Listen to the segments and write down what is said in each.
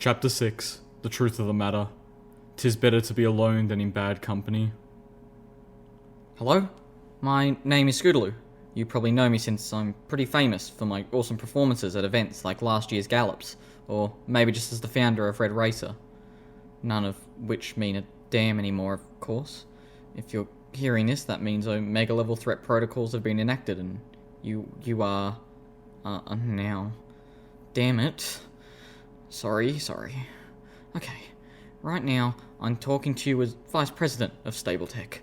Chapter 6. The Truth of the Matter. 'Tis better to be alone than in bad company. Hello? My name is Scootaloo. You probably know me since I'm pretty famous for my awesome performances at events like last year's Gallops, or maybe just as the founder of Red Racer. None of which mean a damn anymore, of course. If you're hearing this, that means Omega level threat protocols have been enacted and you are now. Damn it. Sorry. Okay, right now I'm talking to you as Vice President of Stable Tech.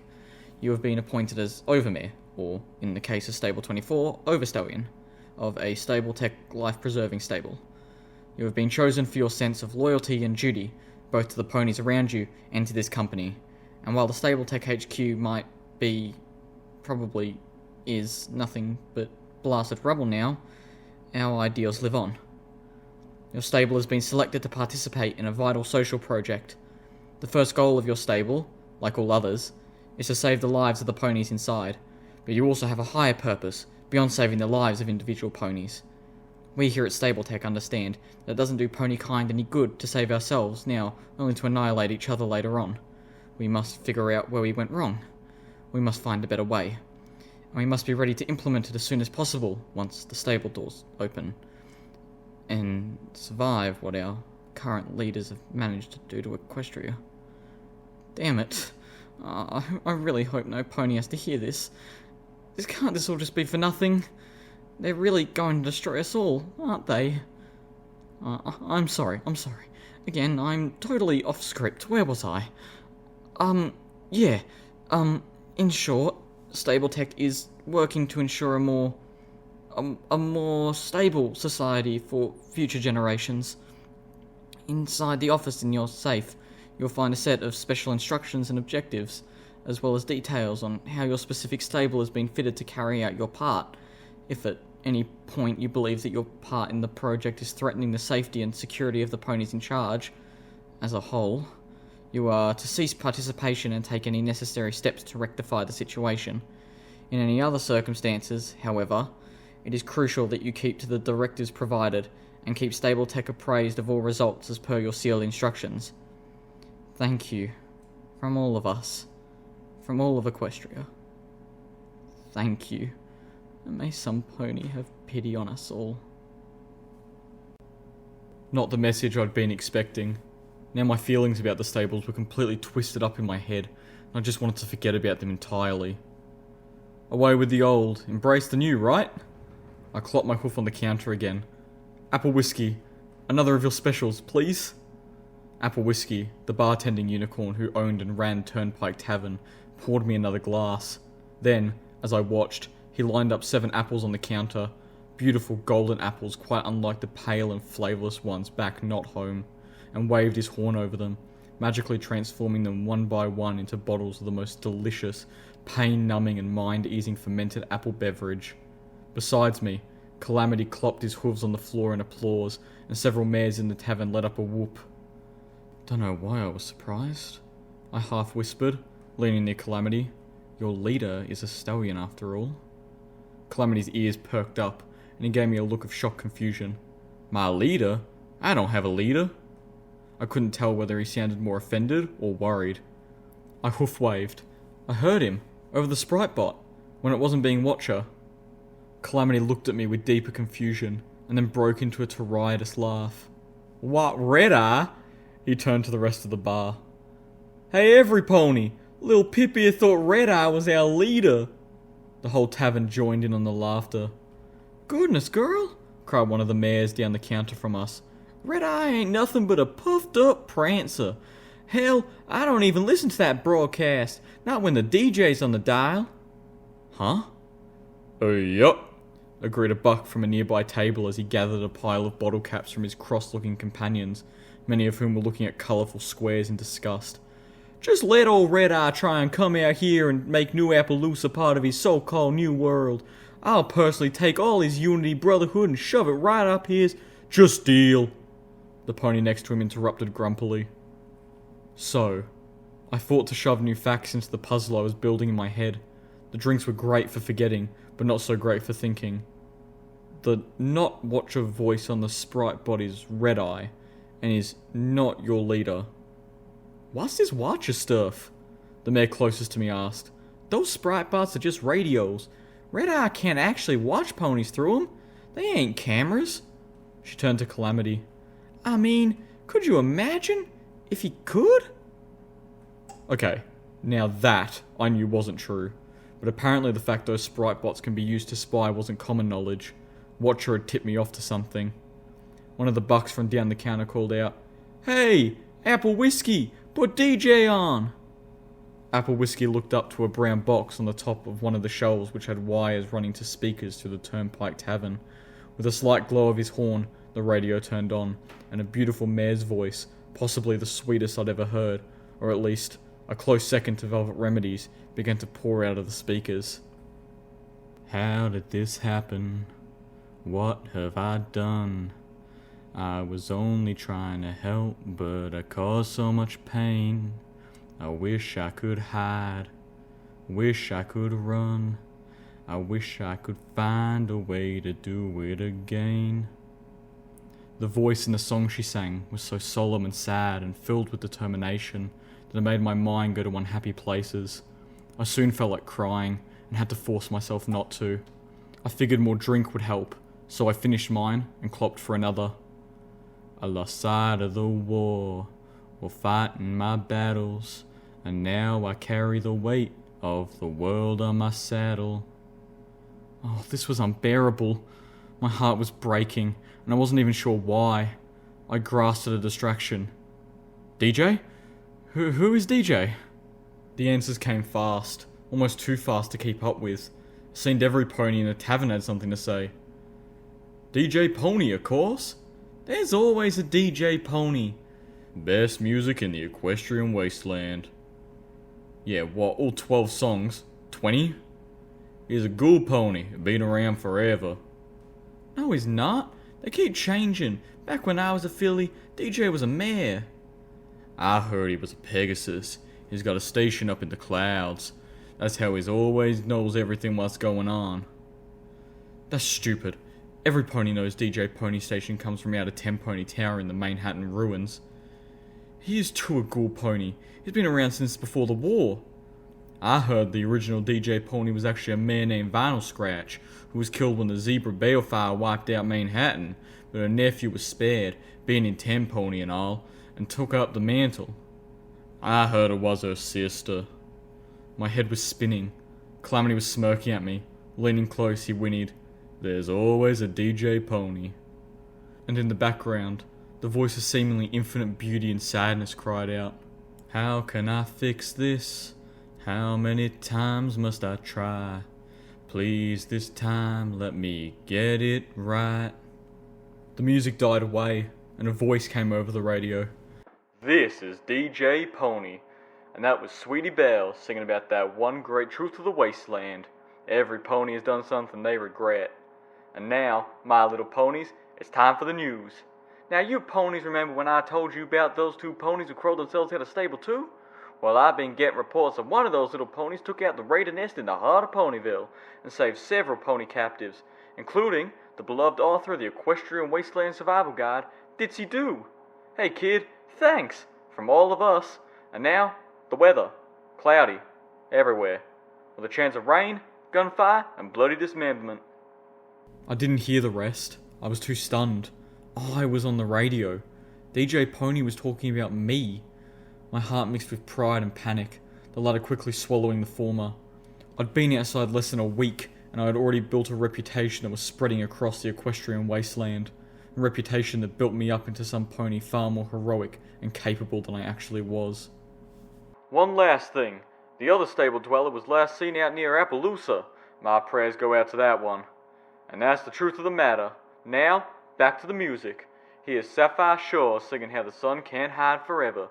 You have been appointed as Overmare, or in the case of Stable 24, Overstallion, of a Stable Tech life-preserving stable. You have been chosen for your sense of loyalty and duty, both to the ponies around you and to this company. And while the Stable Tech HQ might be, probably is, nothing but blasted rubble now, our ideals live on. Your stable has been selected to participate in a vital social project. The first goal of your stable, like all others, is to save the lives of the ponies inside, but you also have a higher purpose beyond saving the lives of individual ponies. We here at Stable Tech understand that it doesn't do pony kind any good to save ourselves now, only to annihilate each other later on. We must figure out where we went wrong. We must find a better way. And we must be ready to implement it as soon as possible once the stable doors open. And survive what our current leaders have managed to do to Equestria. Damn it. I really hope no pony has to hear this. Can't this all just be for nothing? They're really going to destroy us all, aren't they? I'm sorry. Again, I'm totally off script. Where was I? In short, Stable Tech is working to ensure a more stable society for future generations. Inside the office in your safe, you'll find a set of special instructions and objectives, as well as details on how your specific stable has been fitted to carry out your part, if at any point you believe that your part in the project is threatening the safety and security of the ponies in charge. As a whole, you are to cease participation and take any necessary steps to rectify the situation. In any other circumstances, however, it is crucial that you keep to the directives provided and keep Stable Tech appraised of all results as per your sealed instructions. Thank you. From all of us. From all of Equestria. Thank you. And may some pony have pity on us all. Not the message I'd been expecting. Now my feelings about the stables were completely twisted up in my head, and I just wanted to forget about them entirely. Away with the old, embrace the new, right? I clopped my hoof on the counter again. Apple whiskey. Another of your specials, please. Apple whiskey, the bartending unicorn who owned and ran Turnpike Tavern, poured me another glass. Then, as I watched, he lined up 7 apples on the counter. Beautiful golden apples quite unlike the pale and flavourless ones back not home, and waved his horn over them, magically transforming them one by one into bottles of the most delicious, pain-numbing and mind-easing fermented apple beverage. Besides me, Calamity clopped his hooves on the floor in applause, and several mares in the tavern let up a whoop. Don't know why I was surprised. I half whispered, leaning near Calamity. Your leader is a stallion after all. Calamity's ears perked up, and he gave me a look of shocked confusion. My leader? I don't have a leader. I couldn't tell whether he sounded more offended or worried. I hoof-waved. I heard him, over the Sprite bot, when it wasn't being Watcher. Calamity looked at me with deeper confusion, and then broke into a riotous laugh. What, Red Eye? He turned to the rest of the bar. Hey every pony! Little Pippi here thought Red Eye was our leader! The whole tavern joined in on the laughter. Goodness, girl! Cried one of the mares down the counter from us. Red Eye ain't nothing but a puffed up prancer. Hell, I don't even listen to that broadcast, not when the DJ's on the dial. Huh? Yup, agreed a buck from a nearby table as he gathered a pile of bottle caps from his cross-looking companions, many of whom were looking at colourful squares in disgust. Just let old Red Eye try and come out here and make New Appaloosa part of his so-called new world. I'll personally take all his unity brotherhood and shove it right up his... Just deal. The pony next to him interrupted grumpily. So, I fought to shove new facts into the puzzle I was building in my head. The drinks were great for forgetting, but not so great for thinking. The not Watcher voice on the Sprite bot is Red Eye, and is not your leader. What's this watcher stuff? The mayor closest to me asked. Those sprite bots are just radios. Red Eye can't actually watch ponies through them. They ain't cameras. She turned to Calamity. I mean, could you imagine if he could? Okay, now that I knew wasn't true. But apparently the fact those sprite bots can be used to spy wasn't common knowledge. Watcher had tipped me off to something. One of the bucks from down the counter called out, "Hey, Apple Whiskey, put DJ on!" Apple Whiskey looked up to a brown box on the top of one of the shelves which had wires running to speakers to the Turnpike Tavern. With a slight glow of his horn, the radio turned on, and a beautiful mare's voice, possibly the sweetest I'd ever heard, or at least a close second to Velvet Remedies, began to pour out of the speakers. How did this happen? What have I done? I was only trying to help, but I caused so much pain. I wish I could hide, wish I could run. I wish I could find a way to do it again. The voice in the song she sang was so solemn and sad and filled with determination that it made my mind go to unhappy places. I soon felt like crying and had to force myself not to. I figured more drink would help, so I finished mine and clopped for another. I lost sight of the war while fighting my battles, and now I carry the weight of the world on my saddle. Oh, this was unbearable. My heart was breaking, and I wasn't even sure why. I grasped at a distraction. DJ? Who is DJ? The answers came fast, almost too fast to keep up with. It seemed every pony in the tavern had something to say. DJ Pony, of course. There's always a DJ Pony. Best music in the equestrian wasteland. Yeah, what, all 12 songs? 20? He's a ghoul pony, been around forever. No, he's not. They keep changing. Back when I was a filly, DJ was a mare. I heard he was a Pegasus. He's got a station up in the clouds. That's how he always knows everything what's going on. That's stupid. Every pony knows DJ Pony Station comes from out of 10 Pony Tower in the Manhattan ruins. He is too a ghoul pony. He's been around since before the war. I heard the original DJ Pony was actually a man named Vinyl Scratch, who was killed when the Zebra Balefire wiped out Manhattan, but her nephew was spared, being in 10 Pony and all, and took up the mantle. I heard it was her sister. My head was spinning. Calamity was smirking at me. Leaning close, he whinnied, "There's always a DJ Pony." And in the background, the voice of seemingly infinite beauty and sadness cried out, "How can I fix this? How many times must I try? Please this time let me get it right." The music died away, and a voice came over the radio. "This is DJ Pony, and that was Sweetie Belle singing about that one great truth of the wasteland. Every pony has done something they regret. And now, my little ponies, it's time for the news. Now you ponies remember when I told you about those two ponies who crowed themselves out of stable too? Well, I've been getting reports that one of those little ponies took out the raider nest in the heart of Ponyville and saved several pony captives, including the beloved author of the Equestrian Wasteland Survival Guide, Ditsy Doo. Hey kid, thanks, from all of us. And now, the weather. Cloudy. Everywhere. With a chance of rain, gunfire, and bloody dismemberment." I didn't hear the rest. I was too stunned. I was on the radio. DJ Pony was talking about me. My heart mixed with pride and panic, the latter quickly swallowing the former. I'd been outside less than a week, and I had already built a reputation that was spreading across the equestrian wasteland. A reputation that built me up into some pony far more heroic and capable than I actually was. "One last thing. The other stable dweller was last seen out near Appaloosa. My prayers go out to that one. And that's the truth of the matter. Now, back to the music. Here's Sapphire Shore singing How the Sun Can't Hide Forever.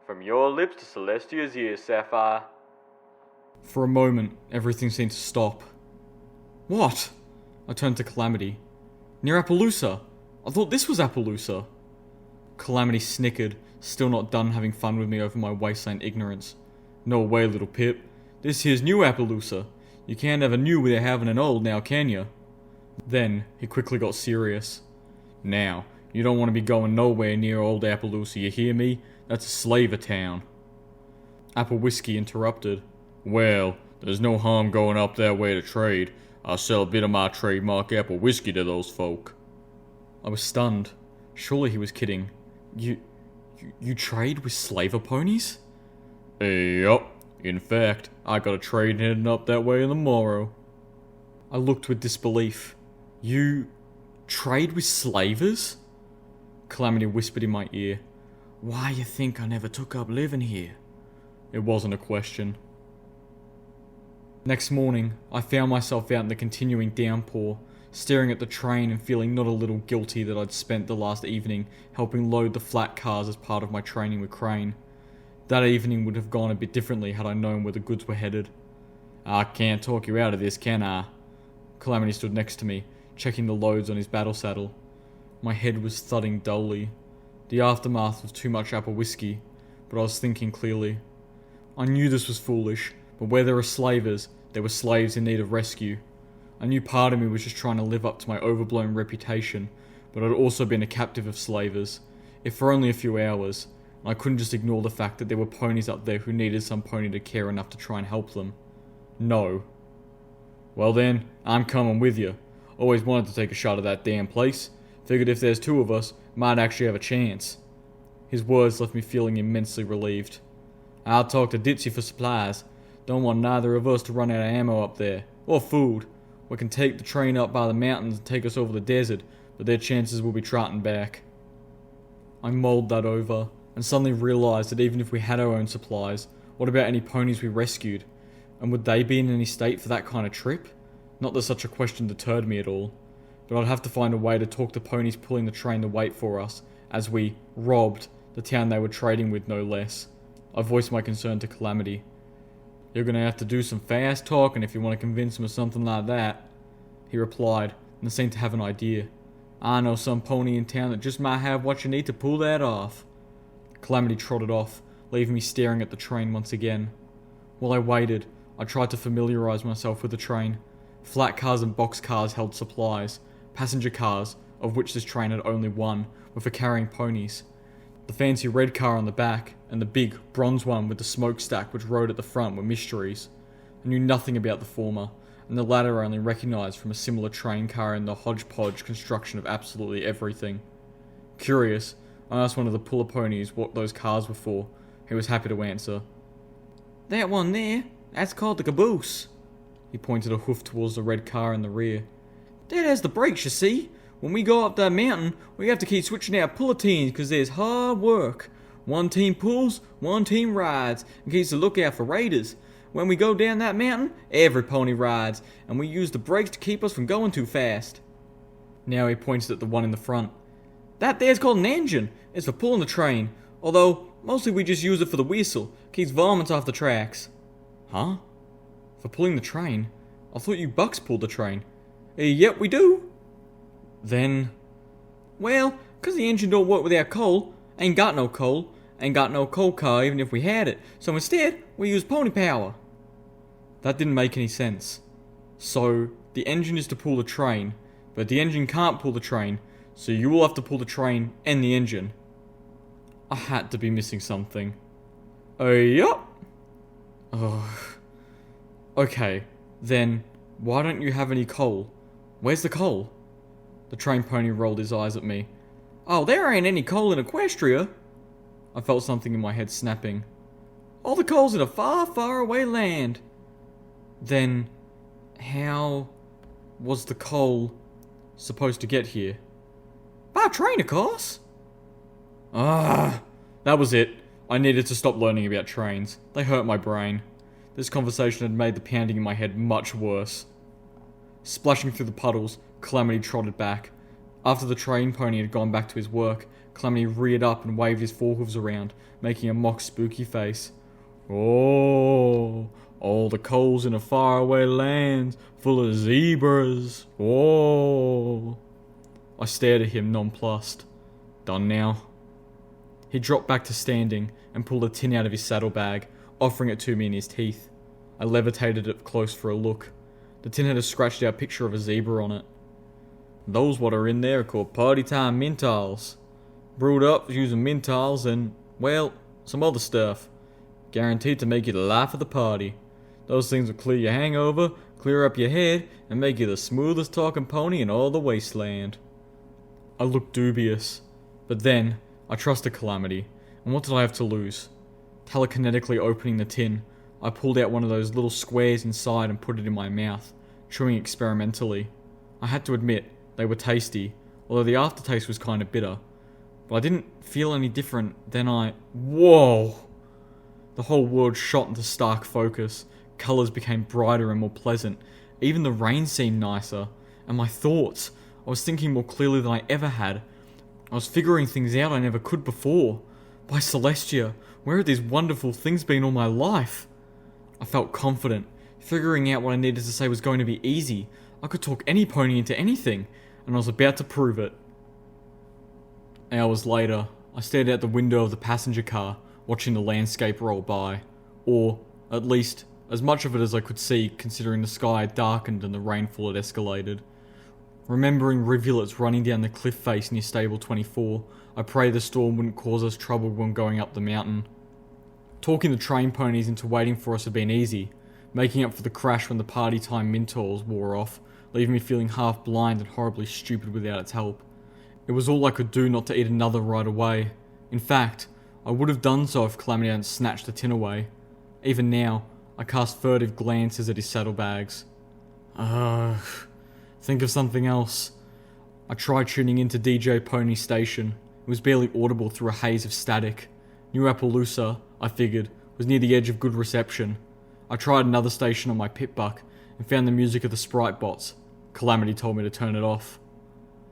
From your lips to Celestia's ears, Sapphire." For a moment, everything seemed to stop. What? I turned to Calamity. "Near Appaloosa. I thought this was Appaloosa." Calamity snickered, still not done having fun with me over my wasteland ignorance. "No way, little Pip. This here's new Appaloosa. You can't have a new without having an old now, can ya?" Then, he quickly got serious. "Now, You don't want to be going nowhere near old Appaloosa, you hear me? That's a slaver town. Apple Whiskey interrupted. Well, there's no harm going up that way to trade. I'll sell a bit of my trademark apple whiskey to those folk. I was stunned. Surely he was kidding. You trade with slaver ponies? Yup. In fact, I got a train heading up that way in the morrow. I looked with disbelief. You trade with slavers? Calamity whispered in my ear. Why you think I never took up living here? It wasn't a question. Next morning, I found myself out in the continuing downpour, staring at the train and feeling not a little guilty that I'd spent the last evening helping load the flat cars as part of my training with Crane. That evening would have gone a bit differently had I known where the goods were headed. I can't talk you out of this, can I? Calamity stood next to me, checking the loads on his battle saddle. My head was thudding dully. The aftermath was too much apple whiskey, but I was thinking clearly. I knew this was foolish, but where there are slavers, there were slaves in need of rescue. I knew part of me was just trying to live up to my overblown reputation, but I'd also been a captive of slavers, if for only a few hours, and I couldn't just ignore the fact that there were ponies up there who needed some pony to care enough to try and help them. No. Well then, I'm coming with you. Always wanted to take a shot at that damn place. Figured if there's two of us, might actually have a chance. His words left me feeling immensely relieved. I'll talk to Ditzy for supplies. Don't want neither of us to run out of ammo up there, or food. We can take the train up by the mountains and take us over the desert, but their chances will be trotting back. I mulled that over, and suddenly realised that even if we had our own supplies, what about any ponies we rescued? And would they be in any state for that kind of trip? Not that such a question deterred me at all, but I'd have to find a way to talk the ponies pulling the train to wait for us, as we robbed the town they were trading with, no less. I voiced my concern to Calamity. You're gonna have to do some fast talking if you want to convince him of something like that. He replied, and seemed to have an idea. I know some pony in town that just might have what you need to pull that off. Calamity trotted off, leaving me staring at the train once again. While I waited, I tried to familiarise myself with the train. Flat cars and box cars held supplies. Passenger cars, of which this train had only one, were for carrying ponies. The fancy red car on the back, and the big, bronze one with the smokestack which rode at the front were mysteries. I knew nothing about the former, and the latter I only recognised from a similar train car in the hodgepodge construction of absolutely everything. Curious, I asked one of the puller ponies what those cars were for. He was happy to answer. That one there, that's called the caboose. He pointed a hoof towards the red car in the rear. That has the brakes, you see. When we go up that mountain, we have to keep switching out puller teams because there's hard work. One team pulls, one team rides, and keeps a lookout for raiders. When we go down that mountain, every pony rides, and we use the brakes to keep us from going too fast. Now he pointed at the one in the front. That there's called an engine. It's for pulling the train, although mostly we just use it for the whistle. Keeps varmints off the tracks. Huh? For pulling the train? I thought you bucks pulled the train. Yep, we do. Then, well, 'cause the engine don't work without coal, ain't got no coal coal car even if we had it, so instead, we use pony power. That didn't make any sense. So, the engine is to pull the train, but the engine can't pull the train, so you will have to pull the train and the engine. I had to be missing something. Yup. Okay, then, why don't you have any coal? Where's the coal? The train pony rolled his eyes at me. Oh, there ain't any coal in Equestria. I felt something in my head snapping. All the coal's in a far, far away land. Then, how was the coal supposed to get here? By train, of course. That was it. I needed to stop learning about trains. They hurt my brain. This conversation had made the pounding in my head much worse. Splashing through the puddles, Calamity trotted back. After the train pony had gone back to his work, Calamity reared up and waved his forehooves around, making a mock spooky face. Oh, all the coals in a faraway land, full of zebras. Oh. I stared at him nonplussed. Done now? He dropped back to standing and pulled a tin out of his saddlebag, offering it to me in his teeth. I levitated it close for a look. The tin had a scratched out picture of a zebra on it. Those what are in there are called party time menthols. Brewed up using menthols and, well, some other stuff. Guaranteed to make you the life of the party. Those things will clear your hangover, clear up your head, and make you the smoothest talking pony in all the wasteland. I looked dubious, but then I trusted Calamity, and what did I have to lose? Telekinetically opening the tin, I pulled out one of those little squares inside and put it in my mouth, chewing experimentally. I had to admit, they were tasty, although the aftertaste was kind of bitter. But I didn't feel any different Whoa! The whole world shot into stark focus. Colours became brighter and more pleasant. Even the rain seemed nicer. And my thoughts, I was thinking more clearly than I ever had. I was figuring things out I never could before. By Celestia, where had these wonderful things been all my life? I felt confident. Figuring out what I needed to say was going to be easy. I could talk any pony into anything, and I was about to prove it. Hours later, I stared out the window of the passenger car, watching the landscape roll by. Or, at least, as much of it as I could see, considering the sky had darkened and the rainfall had escalated. Remembering rivulets running down the cliff face near Stable 24, I prayed the storm wouldn't cause us trouble when going up the mountain. Talking the train ponies into waiting for us had been easy, making up for the crash when the party time menthols wore off, leaving me feeling half blind and horribly stupid without its help. It was all I could do not to eat another right away. In fact, I would have done so if Calamity hadn't snatched the tin away. Even now, I cast furtive glances at his saddlebags. Think of something else. I tried tuning into DJ Pony Station. It was barely audible through a haze of static. New Appaloosa, I figured, was near the edge of good reception. I tried another station on my pit-buck and found the music of the Sprite bots. Calamity told me to turn it off.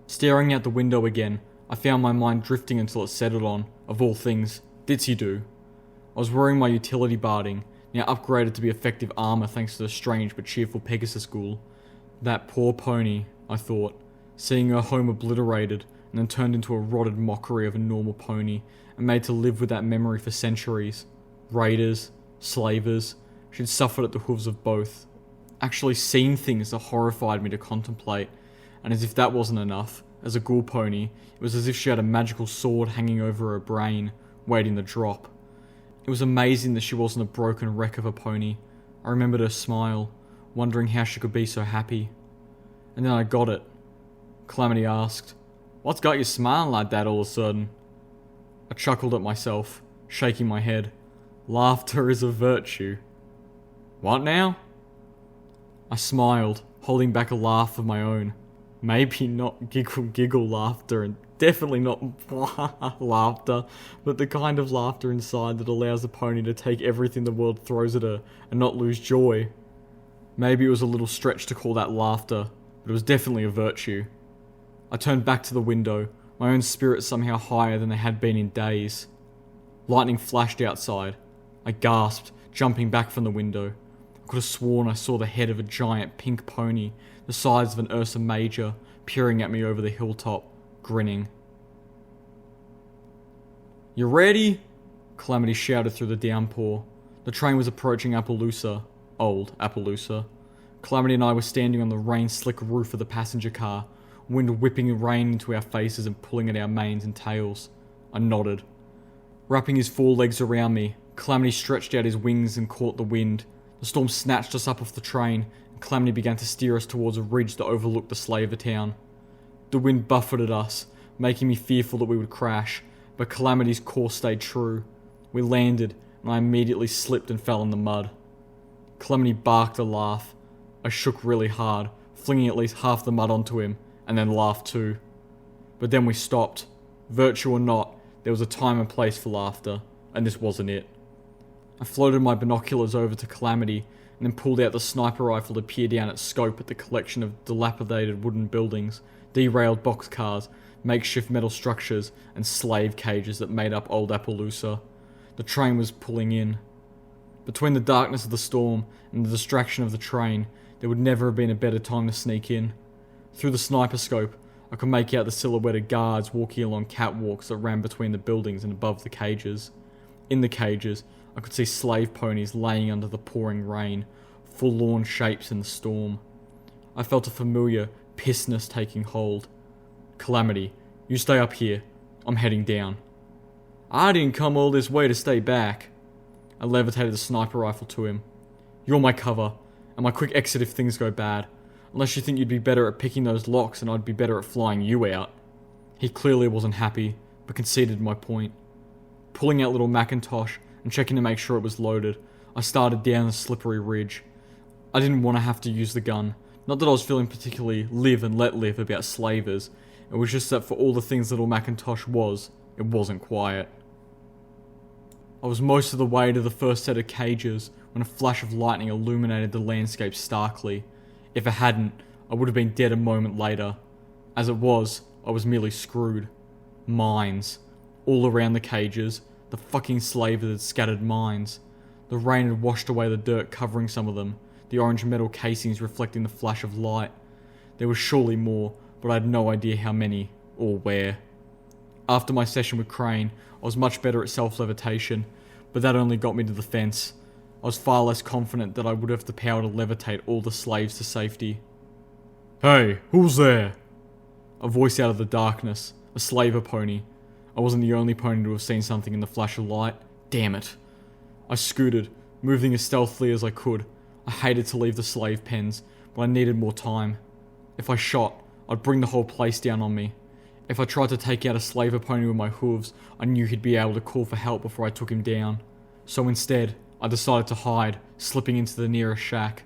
Staring out the window again, I found my mind drifting until it settled on, of all things, Ditsy-Do. I was wearing my utility barding, now upgraded to be effective armour thanks to the strange but cheerful Pegasus Ghoul. That poor pony, I thought, seeing her home obliterated and then turned into a rotted mockery of a normal pony and made to live with that memory for centuries. Raiders, slavers, she'd suffered at the hooves of both. Actually seen things that horrified me to contemplate, and as if that wasn't enough, as a ghoul pony, it was as if she had a magical sword hanging over her brain, waiting to drop. It was amazing that she wasn't a broken wreck of a pony. I remembered her smile, wondering how she could be so happy. And then I got it. Calamity asked, "What's got you smiling like that all of a sudden?" I chuckled at myself, shaking my head. Laughter is a virtue. What now? I smiled, holding back a laugh of my own. Maybe not giggle laughter, and definitely not laughter, but the kind of laughter inside that allows a pony to take everything the world throws at her and not lose joy. Maybe it was a little stretch to call that laughter, but it was definitely a virtue. I turned back to the window, my own spirits somehow higher than they had been in days. Lightning flashed outside. I gasped, jumping back from the window. I could have sworn I saw the head of a giant pink pony, the size of an Ursa Major, peering at me over the hilltop, grinning. "You ready?" Calamity shouted through the downpour. The train was approaching Appaloosa, old Appaloosa. Calamity and I were standing on the rain-slick roof of the passenger car, wind whipping rain into our faces and pulling at our manes and tails. I nodded. Wrapping his forelegs around me, Calamity stretched out his wings and caught the wind. The storm snatched us up off the train, and Calamity began to steer us towards a ridge that overlooked the slaver town. The wind buffeted us, making me fearful that we would crash, but Calamity's course stayed true. We landed, and I immediately slipped and fell in the mud. Calamity barked a laugh. I shook really hard, flinging at least half the mud onto him, and then laughed too. But then we stopped. Virtue or not, there was a time and place for laughter, and this wasn't it. I floated my binoculars over to Calamity, and then pulled out the sniper rifle to peer down its scope at the collection of dilapidated wooden buildings, derailed boxcars, makeshift metal structures, and slave cages that made up old Appaloosa. The train was pulling in. Between the darkness of the storm and the distraction of the train, there would never have been a better time to sneak in. Through the sniper scope, I could make out the silhouette of guards walking along catwalks that ran between the buildings and above the cages. In the cages, I could see slave ponies laying under the pouring rain, forlorn shapes in the storm. I felt a familiar, pissness taking hold. Calamity, you stay up here. I'm heading down. I didn't come all this way to stay back. I levitated the sniper rifle to him. You're my cover, and my quick exit if things go bad. Unless you think you'd be better at picking those locks and I'd be better at flying you out. He clearly wasn't happy, but conceded my point. Pulling out little Macintosh and checking to make sure it was loaded, I started down the slippery ridge. I didn't want to have to use the gun. Not that I was feeling particularly live and let live about slavers. It was just that for all the things little Macintosh was, it wasn't quiet. I was most of the way to the first set of cages when a flash of lightning illuminated the landscape starkly. If it hadn't, I would have been dead a moment later. As it was, I was merely screwed. Mines. All around the cages, the fucking slavers had scattered mines. The rain had washed away the dirt covering some of them, the orange metal casings reflecting the flash of light. There was surely more, but I had no idea how many, or where. After my session with Crane, I was much better at self-levitation, but that only got me to the fence. I was far less confident that I would have the power to levitate all the slaves to safety. Hey, who's there? A voice out of the darkness, a slaver pony. I wasn't the only pony to have seen something in the flash of light. Damn it. I scooted, moving as stealthily as I could. I hated to leave the slave pens, but I needed more time. If I shot, I'd bring the whole place down on me. If I tried to take out a slaver pony with my hooves, I knew he'd be able to call for help before I took him down. So instead, I decided to hide, slipping into the nearest shack.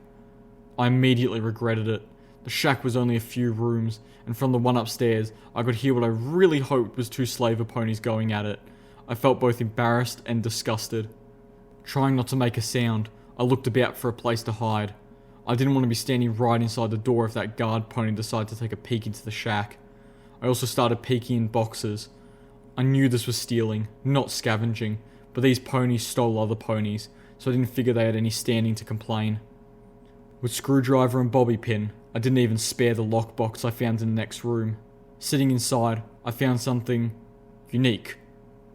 I immediately regretted it. The shack was only a few rooms, and from the one upstairs, I could hear what I really hoped was two slaver ponies going at it. I felt both embarrassed and disgusted. Trying not to make a sound, I looked about for a place to hide. I didn't want to be standing right inside the door if that guard pony decided to take a peek into the shack. I also started peeking in boxes. I knew this was stealing, not scavenging, but these ponies stole other ponies, so I didn't figure they had any standing to complain. With screwdriver and bobby pin, I didn't even spare the lockbox I found in the next room. Sitting inside, I found something unique.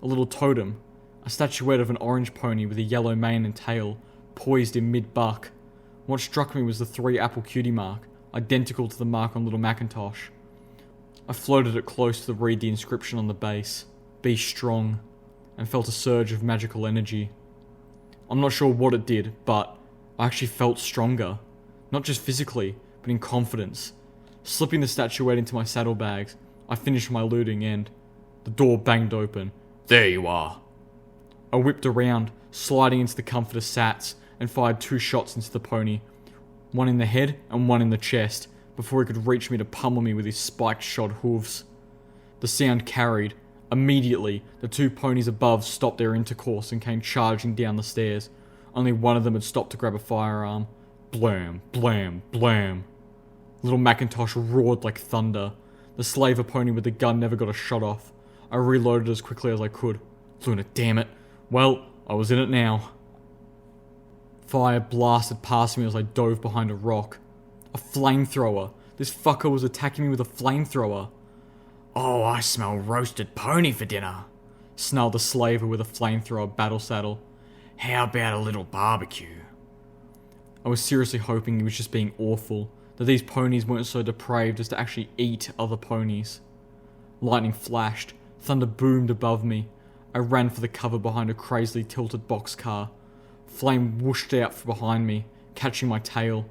A little totem, a statuette of an orange pony with a yellow mane and tail, poised in mid-buck. What struck me was the 3-apple cutie mark, identical to the mark on little Macintosh. I floated it close to read the inscription on the base, "Be strong," and felt a surge of magical energy. I'm not sure what it did, but I actually felt stronger. Not just physically, but in confidence. Slipping the statuette into my saddlebags, I finished my looting and the door banged open. There you are. I whipped around, sliding into the comforter sats, and fired 2 shots into the pony. One in the head and one in the chest, before he could reach me to pummel me with his spiked shod hooves. The sound carried. Immediately, the 2 ponies above stopped their intercourse and came charging down the stairs. Only one of them had stopped to grab a firearm. Blam, blam, blam. Little Macintosh roared like thunder. The slaver pony with the gun never got a shot off. I reloaded as quickly as I could. Luna, damn it. Well, I was in it now. Fire blasted past me as I dove behind a rock. A flamethrower. This fucker was attacking me with a flamethrower. Oh, I smell roasted pony for dinner, snarled the slaver with a flamethrower battle saddle. How about a little barbecue? I was seriously hoping he was just being awful, that these ponies weren't so depraved as to actually eat other ponies. Lightning flashed, thunder boomed above me. I ran for the cover behind a crazily tilted boxcar. Flame whooshed out from behind me, catching my tail.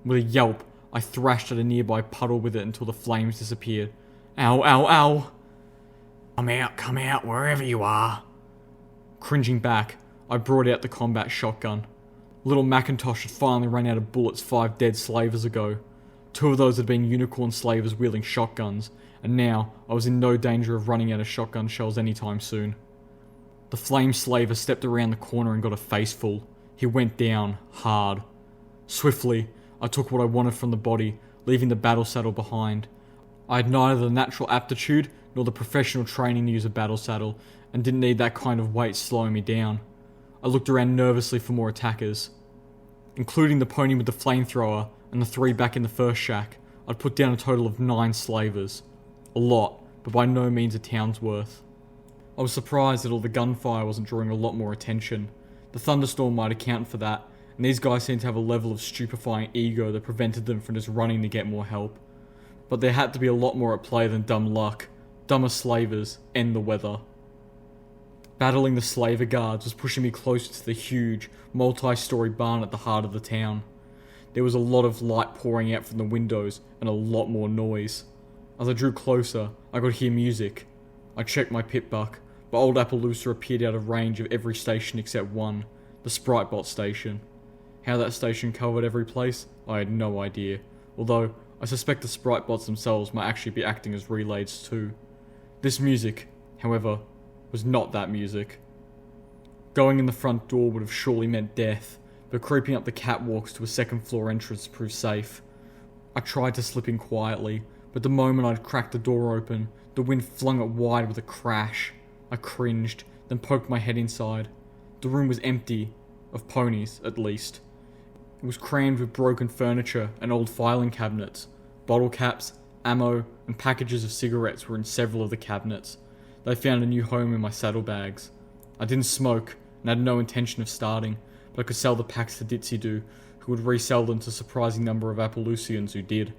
With a yelp, I thrashed at a nearby puddle with it until the flames disappeared. Ow, ow, ow! Come out, wherever you are. Cringing back, I brought out the combat shotgun. Little Macintosh had finally run out of bullets 5 dead slavers ago. 2 of those had been unicorn slavers wielding shotguns, and now I was in no danger of running out of shotgun shells anytime soon. The flame slaver stepped around the corner and got a face full. He went down, hard. Swiftly, I took what I wanted from the body, leaving the battle saddle behind. I had neither the natural aptitude nor the professional training to use a battle saddle, and didn't need that kind of weight slowing me down. I looked around nervously for more attackers. Including the pony with the flamethrower and the 3 back in the first shack, I'd put down a total of 9 slavers. A lot, but by no means a town's worth. I was surprised that all the gunfire wasn't drawing a lot more attention. The thunderstorm might account for that, and these guys seemed to have a level of stupefying ego that prevented them from just running to get more help. but there had to be a lot more at play than dumb luck, dumber slavers, and the weather. Battling the slaver guards was pushing me closer to the huge, multi-story barn at the heart of the town. There was a lot of light pouring out from the windows and a lot more noise. As I drew closer, I could hear music. I checked my pit buck, but old Appaloosa appeared out of range of every station except one, the Spritebot station. How that station covered every place, I had no idea, although I suspect the Spritebots themselves might actually be acting as relays too. This music, however, was not that music. Going in the front door would have surely meant death, but creeping up the catwalks to a second floor entrance proved safe. I tried to slip in quietly, but the moment I'd cracked the door open, the wind flung it wide with a crash. I cringed, then poked my head inside. The room was empty, of ponies at least. It was crammed with broken furniture and old filing cabinets. Bottle caps, ammo, and packages of cigarettes were in several of the cabinets. They found a new home in my saddlebags. I didn't smoke, and had no intention of starting, but I could sell the packs to Ditzy-Doo, who would resell them to a surprising number of Appaloosians who did.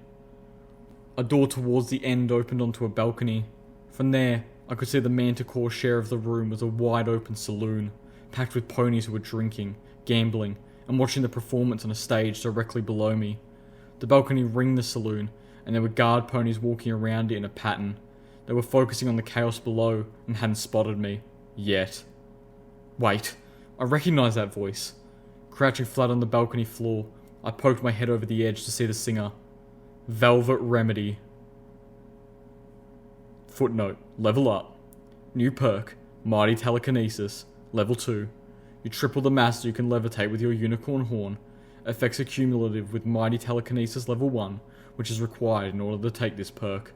A door towards the end opened onto a balcony. From there, I could see the manticore share of the room was a wide open saloon, packed with ponies who were drinking, gambling, and watching the performance on a stage directly below me. The balcony ringed the saloon, and there were guard ponies walking around it in a pattern. They were focusing on the chaos below and hadn't spotted me. Yet. Wait, I recognized that voice. Crouching flat on the balcony floor, I poked my head over the edge to see the singer. Velvet Remedy. Footnote, level up. New perk, Mighty Telekinesis, level 2. You triple the mass so you can levitate with your unicorn horn. Effects are cumulative with Mighty Telekinesis level 1, which is required in order to take this perk.